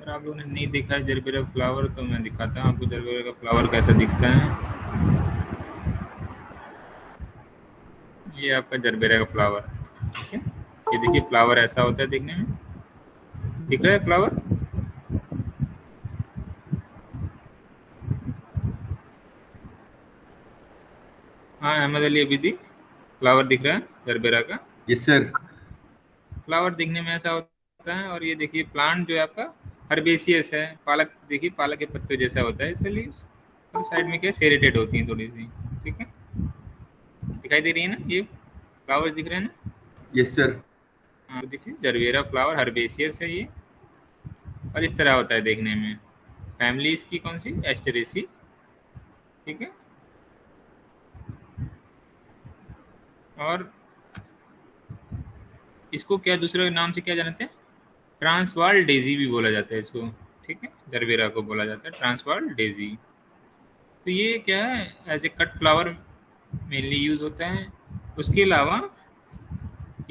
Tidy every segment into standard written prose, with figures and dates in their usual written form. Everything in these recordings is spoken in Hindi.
अगर आप लोगों ने नहीं देखा है जरबेरा फ्लावर तो मैं दिखाता हूँ आपको जरबेरा का फ्लावर कैसा दिखता है। ये आपका जरबेरा का फ्लावर, ठीक है। ये देखिए फ्लावर ऐसा होता है देखने में, दिख रहा है फ्लावर। हाँ अहमद अली अबीदी, फ्लावर दिख रहा है जरबेरा का। Yes sir. फ्लावर दिखने में ऐसा होता है। और ये देखिए प्लांट जो है आपका हर्बेसियस है। पालक देखिए, पालक के पत्ते जैसा होता है इसके लीव्स, और साइड में क्या सेरेटेड होती हैं थोड़ी सी, ठीक है। दिखाई दे रही है ना ये फ्लावर्स, दिख रहे हैं ना। Yes sir. हाँ, this is gerbera flower, herbaceous है ये, और इस तरह होता है देखने में। फैमिली इसकी कौन सी, एस्टेरेसी, ठीक है। और इसको क्या दूसरे नाम से क्या जानते हैं, ट्रांसवाल डेजी भी बोला जाता है इसको, ठीक है। जरबेरा को बोला जाता है ट्रांसवाल डेजी। तो ये क्या है, as a cut flower mainly use होता है। उसके अलावा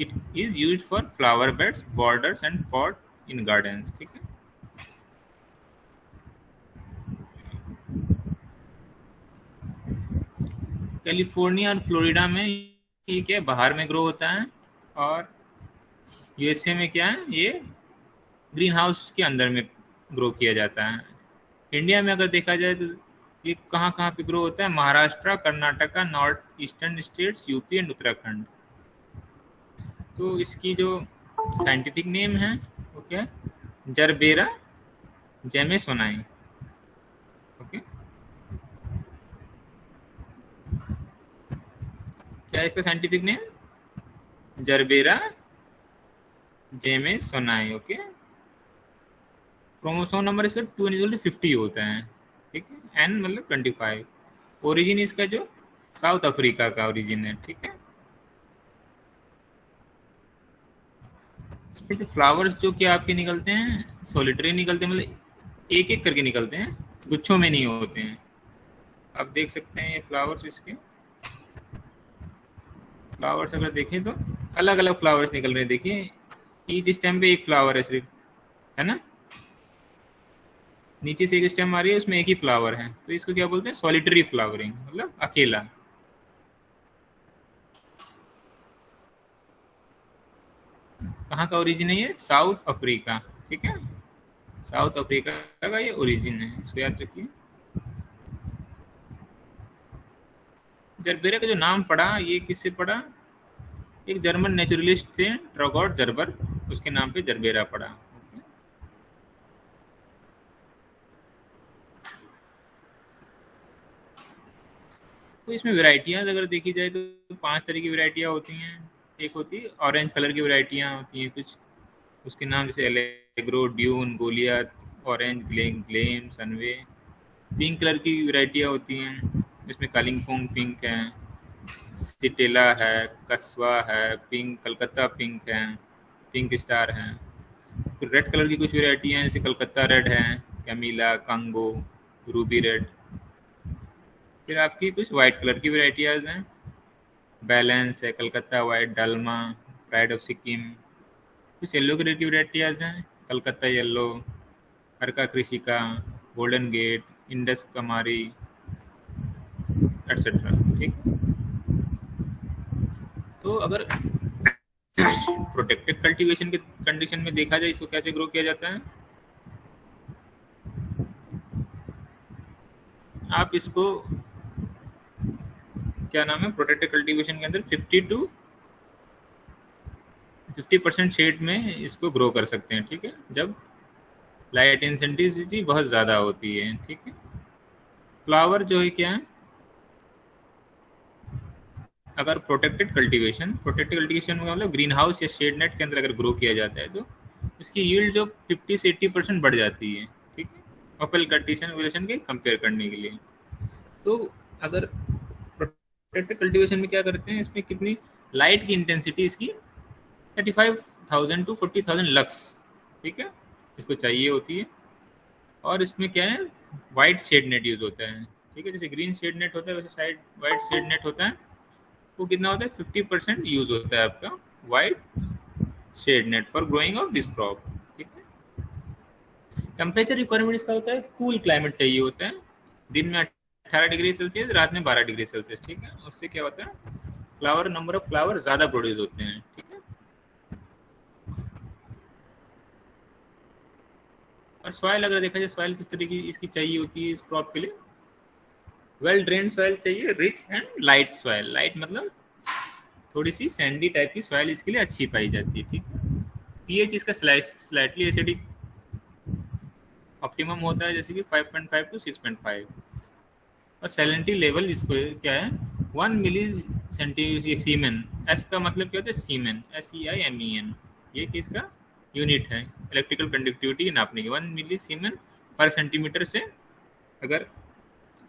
it is use for flower beds, borders and pot in gardens, ठीक है। कैलिफोर्निया और फ्लोरिडा में ये क्या है, बाहर में ग्रो होता है। और यूएसए में क्या है, ये ग्रीन हाउस के अंदर में ग्रो किया जाता है। इंडिया में अगर देखा जाए तो ये कहाँ कहाँ पे ग्रो होता है, Maharashtra, Karnataka, north eastern states, UP and Uttarakhand. तो इसकी जो साइंटिफिक नेम है वो क्या है, जरबेरा जेमेसोनाई, ओके। क्या है इसका scientific name, gerbera jamesonii, okay. Chromosome number इसका 2 50 होता है, ठीक है। एन मतलब 25। ओरिजिन इसका जो साउथ अफ्रीका का ओरिजिन है, ठीक है। इसमें जो फ्लावर्स जो कि आपके निकलते हैं सोलिटरी निकलते हैं, मतलब एक एक करके निकलते हैं, गुच्छों में नहीं होते हैं। आप देख सकते हैं ये फ्लावर्स, इसके फ्लावर्स अगर देखें तो अलग अलग फ्लावर्स निकल रहे हैं, देखिए ईच स्टेम पे एक फ्लावर है सिर्फ, है ना। नीचे से एक स्टेम आ रही है उसमें एक ही फ्लावर है, तो इसको क्या बोलते हैं, सॉलिटरी फ्लावरिंग, मतलब अकेला। कहाँ का ओरिजिन है ये, साउथ अफ्रीका, ठीक है। साउथ अफ्रीका का ये ओरिजिन है, इसको याद रखिए। जरबेरा का जो नाम पड़ा ये किससे पड़ा, एक जर्मन नेचुरलिस्ट थे ट्रगॉट जर्बर, उसके नाम पे जरबेरा पड़ा। तो इसमें वेराइटियाँ अगर देखी जाए तो 5 तरह की वेराइटियाँ होती हैं। एक होती है ऑरेंज कलर की वेराइटियाँ होती हैं कुछ, उसके नाम जैसे allegro, dune, Goliath, orange, glam, सनवे। Pink colour की वेराइटियाँ होती हैं, इसमें कालिंगपोंग पिंक है, सिटेला है, कस्वा है, पिंक कलकत्ता पिंक है, पिंक स्टार है। फिर रेड कलर की कुछ वेराइटियाँ हैं, जैसे कलकत्ता रेड है, कैमिला, कंगो, रूबी रेड। फिर आपकी कुछ वाइट कलर की वेराइटियाज हैं, बैलेंस है, कलकत्ता वाइट, डालमा, प्राइड ऑफ सिक्किम। कुछ येलो कलर की वेराइटियाज हैं, कलकत्ता येलो, हरका कृषिका, गोल्डन गेट, इंडस कमारी, एट्सेट्रा, ठीक। तो अगर प्रोटेक्टेड कल्टीवेशन के कंडीशन में देखा जाए इसको कैसे ग्रो किया जाता है, आप इसको क्या नाम है, प्रोटेक्टेड कल्टीवेशन के अंदर 50% शेड में इसको ग्रो कर सकते हैं, ठीक है, जब लाइट इंटेंसिटी बहुत ज़्यादा होती है, ठीक है। फ्लावर जो है क्या है, अगर प्रोटेक्टेड कल्टीवेशन का मतलब ग्रीन हाउस या शेड नेट के अंदर अगर ग्रो किया जाता है तो इसकी यील्ड जो 50 से 80% बढ़ जाती है, ठीक है, ओपल कल्टीवेशन के कंपेयर करने के लिए। तो अगर प्रोटेक्टेड कल्टीवेशन में क्या करते हैं, इसमें कितनी लाइट की इंटेंसिटी इसकी 35,000 टू 40,000 लक्स, ठीक है, इसको चाहिए होती है। और इसमें क्या है, वाइट शेड नेट यूज होता है, ठीक है। जैसे ग्रीन शेड नेट होता है वैसे साइड वाइट शेड नेट होता है। वो कितना होता है, 50% यूज होता है आपका white shade net for growing of this crop, ठीक है। टेम्परेचर रिक्वायरमेंट इसका होता है, कूल क्लाइमेट चाहिए होता है, दिन में 18 डिग्री सेल्सियस, रात में 12 डिग्री सेल्सियस, ठीक है। उससे क्या होता है, फ्लावर, नंबर ऑफ फ्लावर ज़्यादा प्रोड्यूस होते हैं, ठीक है। और सॉइल अगर देखा जाए, सॉइल किस तरीके की इसकी चाहिए होती है इस क्रॉप के लिए, वेल ड्रेन सॉइल चाहिए, rich and light soil. Light मतलब थोड़ी सी सैंडी टाइप की सॉइल इसके लिए अच्छी पाई जाती है, ठीक है। पीएच इसका स्लाइटली एसिडिक ऑप्टिमम होता है, जैसे कि 5.5 टू 6.5। और सैलिनिटी लेवल इसको क्या है, 1 मिली सेंटी सीमेन, एस का मतलब क्या होता है, सीमेन, SEIMEN, ये किसका यूनिट है इलेक्ट्रिकल कंडक्टिविटी नापने की। 1 मिली सीमेन पर सेंटीमीटर से अगर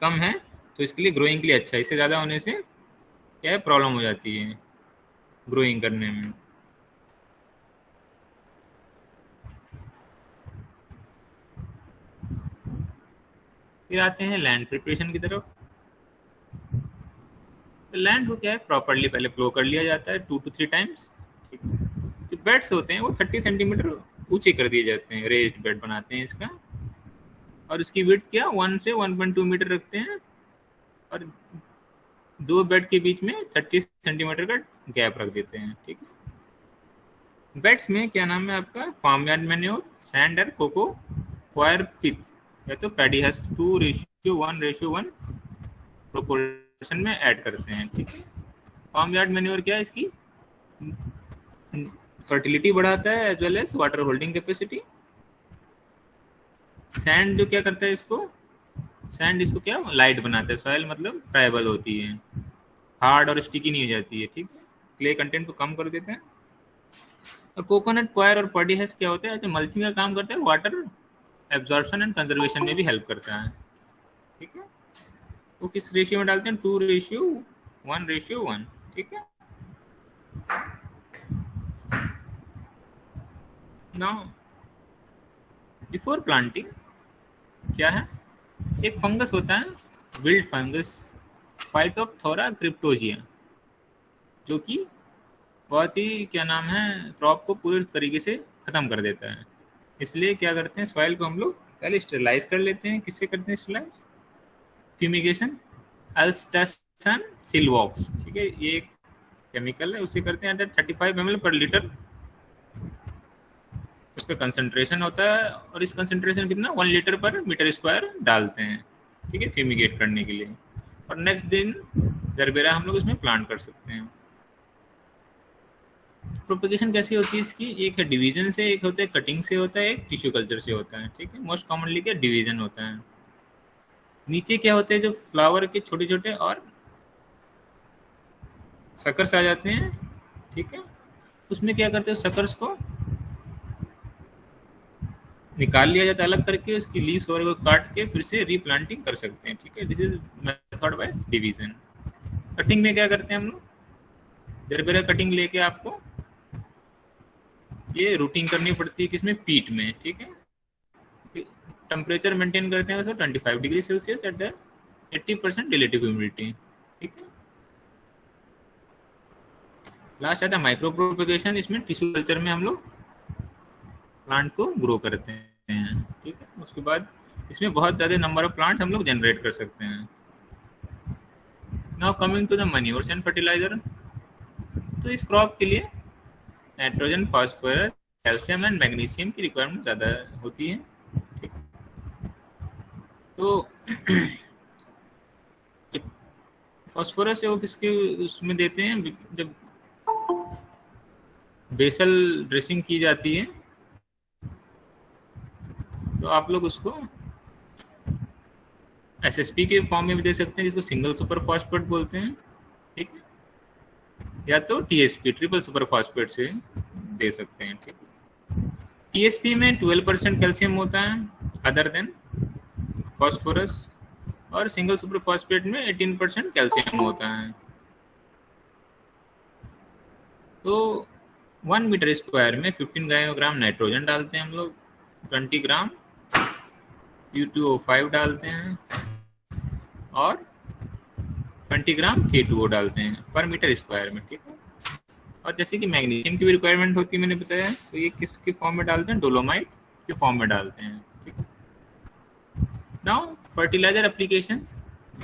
कम है तो इसके लिए ग्रोइंग के लिए अच्छा है, इससे ज़्यादा होने से क्या है, प्रॉब्लम हो जाती है ग्रोइंग करने में। फिर आते हैं लैंड प्रिपरेशन की तरफ। तो लैंड को क्या है, प्रॉपरली पहले प्लो कर लिया जाता है 2 to 3 टाइम्स, ठीक है। जो बेड्स होते हैं वो 30 सेंटीमीटर ऊंचे कर दिए जाते हैं, रेज्ड बेड बनाते हैं इसका। और इसकी विड्थ क्या 1 से 1.2 मीटर रखते हैं, और 2 बेड के बीच में 30 सेंटीमीटर का गैप रख देते हैं, ठीक है। बेड्स में क्या नाम है आपका, फार्म यार्ड मैन्योर, सैंड और कोको क्वायर पिथ या तो पैडी हस्क 2:1:1 प्रोपोर्शन में ऐड करते हैं, ठीक है। फार्म यार्ड मैन्योर क्या है, इसकी फर्टिलिटी बढ़ाता है as well as water holding capacity. Sand जो क्या करता है इसको, सैंड इसको क्या लाइट बनाता है, सॉइल मतलब फ्राइबल होती है, हार्ड और स्टिकी नहीं हो जाती है, ठीक है। क्ले कंटेंट को कम कर देते हैं। और कोकोनट क्वायर और पॉडी हेस क्या होता है, ऐसे मल्चिंग का काम करता है, वाटर एब्जॉर्प्शन एंड कंजर्वेशन में भी हेल्प करता है, ठीक है। वो किस रेशियो में डालते हैं, 2:1:1, ठीक है। नाउ बिफोर प्लांटिंग क्या है, एक फंगस होता है, विल्ड फंगस, फाइटोप्थोरा क्रिप्टोजिया, जो कि बहुत ही क्या नाम है, क्रॉप को पूरे तरीके से ख़त्म कर देता है। इसलिए क्या करते हैं, सॉइल को हम लोग पहले स्टेरलाइज कर लेते हैं। किससे करते हैं स्टेरलाइज, फ्यूमिगेशन, अल्स्टासन सिलवॉक्स, ठीक है, ये एक केमिकल है, उससे करते हैं। 35 ml पर लीटर उसका कंसंट्रेशन होता है, और इस कंसंट्रेशन कितना 1 लीटर पर मीटर स्क्वायर डालते हैं, ठीक है, फ्यूमिगेट करने के लिए। और नेक्स्ट दिन जरबेरा हम लोग इसमें प्लांट कर सकते हैं। प्रोपेगेशन कैसी होती है इसकी, एक है डिवीजन से, एक होता है कटिंग से होता है, एक टिश्यू कल्चर से होता है, ठीक है। मोस्ट कॉमनली क्या डिवीजन होता है। नीचे क्या होते हैं, जो फ्लावर के छोटे छोटे और सकर्स आ जाते हैं, ठीक है। उसमें क्या करते हैं, सकर्स को निकाल लिया जाता है अलग करके, उसकी लीव्स वगैरह को काट के फिर से रीप्लांटिंग कर सकते हैं, ठीक है। This is method by division. Cutting में क्या करते हैं हम लोग, जरबेरा कटिंग लेके आपको ये रूटिंग करनी पड़ती है, किसमें, पीट में, ठीक है। टेम्परेचर मेंटेन करते हैं 25 degree Celsius at the 80% relative humidity, ठीक है। लास्ट आता है माइक्रो प्रोपेगेशन, इसमें टिश्यू कल्चर में हम लोग प्लांट को ग्रो करते हैं, ठीक है। उसके बाद इसमें बहुत ज़्यादा नंबर ऑफ प्लांट हम लोग जनरेट कर सकते हैं। Now coming to the manures and fertiliser. तो इस क्रॉप के लिए nitrogen, phosphorus, calcium and magnesium की रिक्वायरमेंट ज़्यादा होती है, ठीक। तो फास्फोरस है वो किसके उसमें देते हैं, जब बेसल ड्रेसिंग की जाती है तो आप लोग उसको SSP के फॉर्म में भी दे सकते हैं, जिसको सिंगल सुपर फॉस्फेट बोलते हैं, ठीक है, या तो TSP ट्रिपल सुपर फॉस्फेट से दे सकते हैं, ठीक है। TSP में 12% कैल्शियम होता है अदर देन फॉस्फोरस, और सिंगल सुपर फॉस्फेट में 18% कैल्शियम होता है। तो 1 मीटर स्क्वायर में 15 ग्राम नाइट्रोजन डालते हैं हम लोग, 20 ग्राम U2O5 डालते हैं, और 20 ग्राम K2O डालते हैं पर मीटर स्क्वायर में, ठीक है। और जैसे कि मैग्नीशियम की भी रिक्वायरमेंट होती है, मैंने बताया, तो ये किसके फॉर्म में डालते हैं, डोलोमाइट के फॉर्म में डालते हैं, नाउ फर्टिलाइजर एप्लीकेशन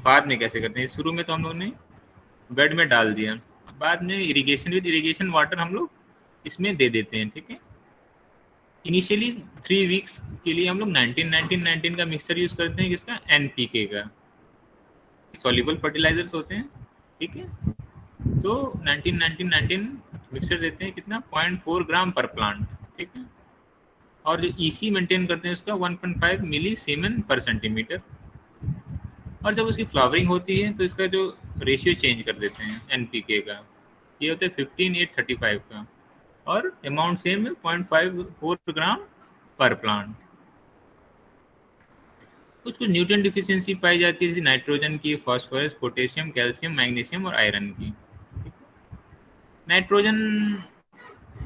बाद में कैसे करते हैं? शुरू में तो हम लोग ने बेड में डाल दिया, बाद में इरिगेशन विद इरिगेशन वाटर हम लोग इसमें दे देते हैं, ठीक है। इनिशियली 3 वीक्स के लिए हम लोग 19-19-19 का मिक्सचर यूज करते हैं, किसका? NPK का, सॉल्युबल फर्टिलाइजर्स होते हैं, ठीक है। तो 19-19-19 मिक्सचर देते हैं, कितना? 0.4 ग्राम पर प्लांट, ठीक है। और जो EC मेंटेन करते हैं उसका 1.5 मिली सीमेन पर सेंटीमीटर। और जब उसकी फ्लावरिंग होती है तो इसका जो रेशियो चेंज कर देते हैं NPK का, ये होता है 15:8:35 का, और अमाउंट सेम है 0.54 ग्राम पर प्लांट। कुछ कुछ न्यूट्रिएंट डिफिशियंसी पाई जाती है, जैसे नाइट्रोजन की, फास्फोरस, पोटेशियम, कैल्शियम, मैग्नीशियम और आयरन की। नाइट्रोजन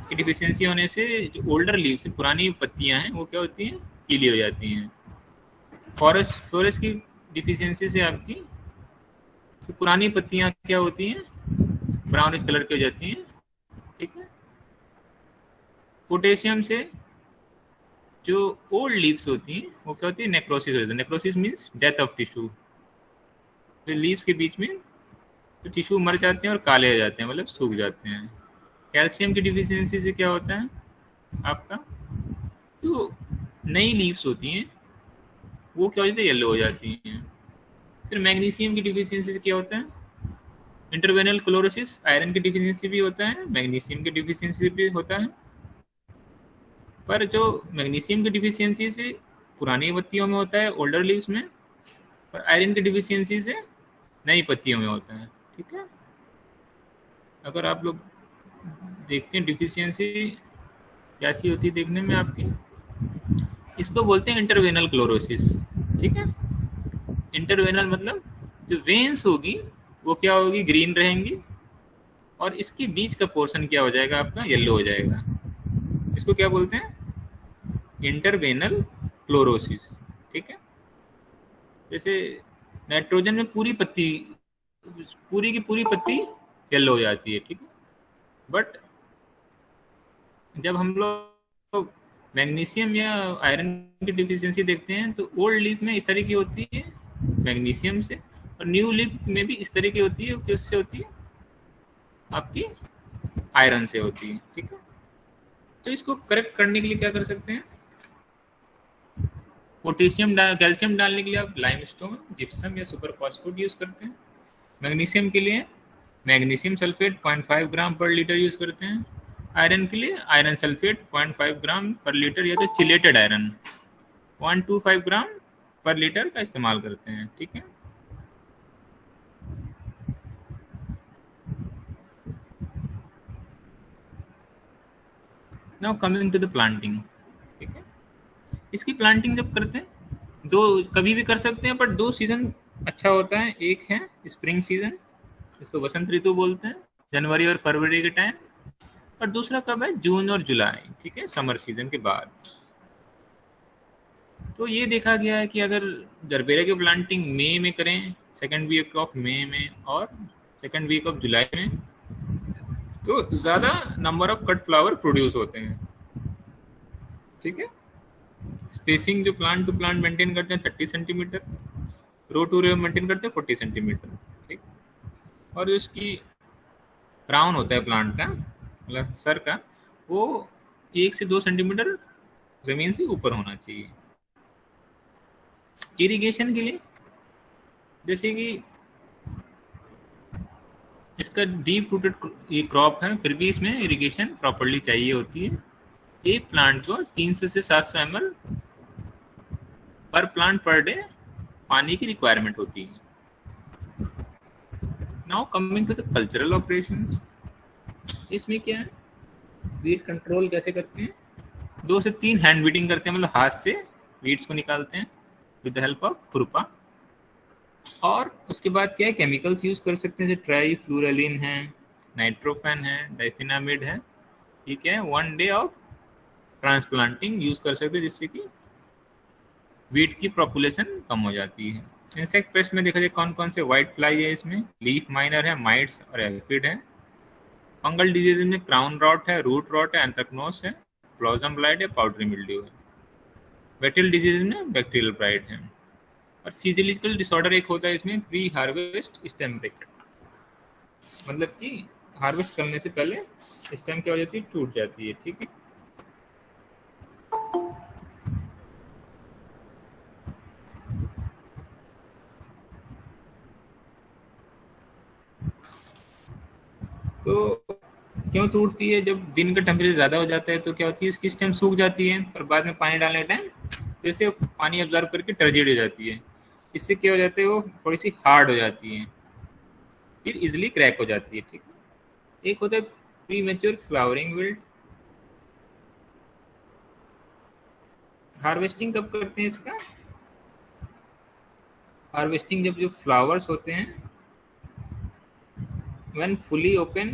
की डिफिशियंसी होने से जो ओल्डर लीव्स, पुरानी पत्तियां हैं, वो क्या होती हैं? गीली हो जाती हैं। फॉस्फोरस की डिफिशियंसी से आपकी तो पुरानी पत्तियां क्या होती हैं? ब्राउनिश कलर की हो जाती हैं, ठीक है। पोटेशियम से जो ओल्ड लीव्स होती हैं वो क्या होती है? नेक्रोसिस होती है। Necrosis means death of tissue. तो लीव्स के बीच में तो टिश्यू मर जाते हैं और काले हो जाते हैं, मतलब सूख जाते हैं। कैल्शियम की डिफिशियंसी से क्या होता है आपका? जो नई लीव्स होती हैं वो क्या हो जाती है? येलो हो जाती हैं। फिर मैग्नीशियम की डिफिशियंसी से क्या होता है? इंटरवेनल क्लोरोसिस। आयरन की डिफिशियंसी भी होता है, मैग्नीशियम की डिफिशियंसी भी होता है। पर जो मैग्नीशियम की डिफिशियंसी से पुरानी पत्तियों में होता है, ओल्डर लीव्स में, और आयरन की डिफिशियंसी से नई पत्तियों में होता है, ठीक है। अगर आप लोग देखते हैं डिफिशियंसी कैसी होती है देखने में आपकी, इसको बोलते हैं इंटरवेनल क्लोरोसिस, ठीक है। इंटरवेनल मतलब जो वेन्स होगी वो क्या होगी? ग्रीन रहेंगी, और इसके बीच का पोर्शन क्या हो जाएगा आपका? येलो हो जाएगा। इसको क्या बोलते हैं? इंटरवेनल क्लोरोसिस, ठीक है। जैसे नाइट्रोजन में पूरी की पूरी पत्ती येलो हो जाती है, ठीक है। बट जब हम लोग मैग्नीशियम या आयरन की डिफिशियंसी देखते हैं तो ओल्ड लीफ में इस तरह की होती है मैग्नीशियम से, और न्यू लीफ में भी इस तरह की होती है, किससे होती है? आपकी आयरन से होती है, ठीक है। तो इसको करेक्ट करने के लिए क्या कर सकते हैं? कैल्शियम डालने के लिए आप लाइमस्टोन, जिप्सम या सुपर फॉस्फेट यूज करते हैं। मैग्नीशियम के लिए मैग्नीशियम सल्फेट 0.5 ग्राम पर लीटर यूज करते हैं। आयरन के लिए आयरन सल्फेट 0.5 ग्राम पर लीटर या तो चिलेटेड आयरन 125 ग्राम पर लीटर का इस्तेमाल करते हैं, ठीक है। Now coming to the planting, ठीक है। इसकी प्लांटिंग जब करते हैं, दो कभी भी कर सकते हैं, पर 2 सीजन अच्छा होता है। एक है स्प्रिंग सीजन, इसको वसंत ऋतु बोलते हैं, जनवरी और फरवरी के टाइम। और दूसरा कब है? जून और जुलाई, ठीक है, समर सीजन के बाद। तो ये देखा गया है कि अगर जरबेरा की प्लांटिंग मई में करें, सेकेंड वीक ऑफ मई में और सेकेंड वीक ऑफ जुलाई में, तो ज़्यादा number of cut flower produce होते हैं, ठीक है। स्पेसिंग जो प्लांट टू प्लांट मेंटेन करते हैं 30 centimetre, row to row maintain करते हैं 40 सेंटीमीटर, ठीक। और जो इसकी क्राउन होता है प्लांट का, मतलब सर का, वो 1 से 2 सेंटीमीटर जमीन से ऊपर होना चाहिए। इरिगेशन के लिए जैसे कि इसका डीप रूटेड ये क्रॉप है, फिर भी इसमें इरिगेशन प्रॉपरली चाहिए होती है। एक प्लांट को 300 से 700 ml पर प्लांट पर डे पानी की रिक्वायरमेंट होती है। Now coming to the cultural operations, इसमें क्या है? वीड कंट्रोल कैसे करते हैं? 2 से 3 हैंड वीडिंग करते हैं, मतलब हाथ से वीड्स को निकालते हैं विद द हेल्प ऑफ खुरपा। और उसके बाद क्या है? केमिकल्स यूज कर सकते हैं, जैसे ट्राईफ्लूरलिन है, नाइट्रोफेन है, डाइफिनामिड है, ठीक है। 1 डे ऑफ ट्रांसप्लांटिंग यूज कर सकते हैं, जिससे कि वीट की पॉपुलेशन कम हो जाती है। इंसेक्ट पेस्ट में देखा जाए कौन कौन से? व्हाइट फ्लाई है, इसमें लीफ माइनर है, माइट्स और एफिड है। फंगल डिजीज में क्राउन रॉट है, रूट रॉट है, एंथ्रेक्नोज है, ब्लॉसम ब्लाइट है, पाउडरी मिल्ड्यू है। बैक्टीरियल डिजीज में बैक्टीरियल ब्राइट है। और फिजियोलॉजिकल डिसऑर्डर एक होता है इसमें प्री हार्वेस्ट स्टेम ब्रेक, मतलब कि हार्वेस्ट करने से पहले स्टेम क्या हो जाती है, टूट जाती है। ठीक है, तो क्यों टूटती है? जब दिन का टेम्परेचर ज़्यादा हो जाता है तो क्या होती है, इसकी स्टेम सूख जाती है और बाद में पानी डालने के टाइम जैसे पानी ऑब्जर्व करके टर्जिड हो जाती है। इससे क्या हो जाता है, वो थोड़ी सी हार्ड हो जाती है, फिर इजिली क्रैक हो जाती है। ठीक है, एक होता है pre mature flowering wilt. Harvesting कब करते हैं इसका? हार्वेस्टिंग जब जो फ्लावर्स होते हैं when fully open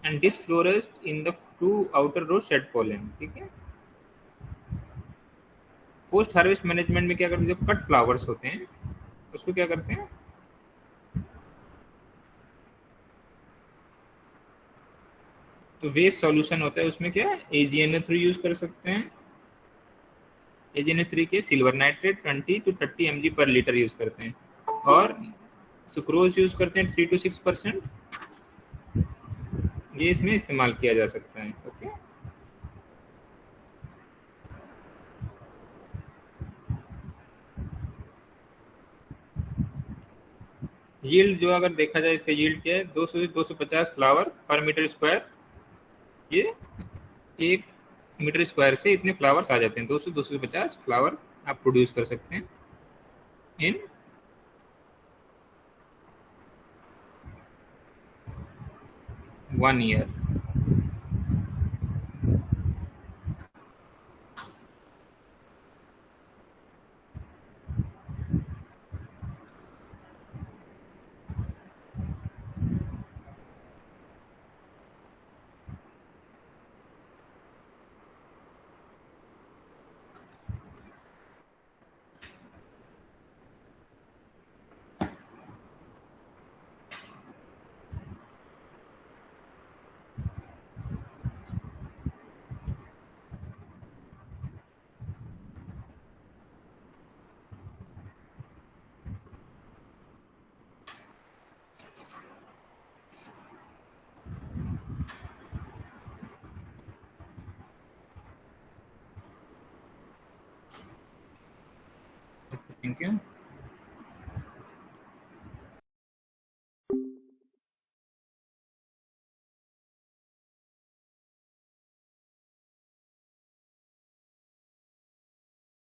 and disfloresced in the two outer rows shed pollen। ठीक है, पोस्ट हार्वेस्ट मैनेजमेंट में क्या करते हैं, जब कट फ्लावर्स होते हैं उसको क्या करते हैं, तो वेस्ट सॉल्यूशन होता है उसमें क्या AgNO3 यूज कर सकते हैं। AgNO3 के सिल्वर नाइट्रेट 20 to 30 mg पर लीटर यूज करते हैं, और सुक्रोज यूज करते हैं 3 to 6%। ये इसमें इस्तेमाल किया जा सकता है। ओके, यील्ड जो अगर देखा जाए, इसका यील्ड क्या है, 200 से 250 फ्लावर पर मीटर स्क्वायर। ये 1 मीटर स्क्वायर से इतने फ्लावर्स आ जाते हैं, 200 250 फ्लावर आप प्रोड्यूस कर सकते हैं इन 1 ईयर। Thank you.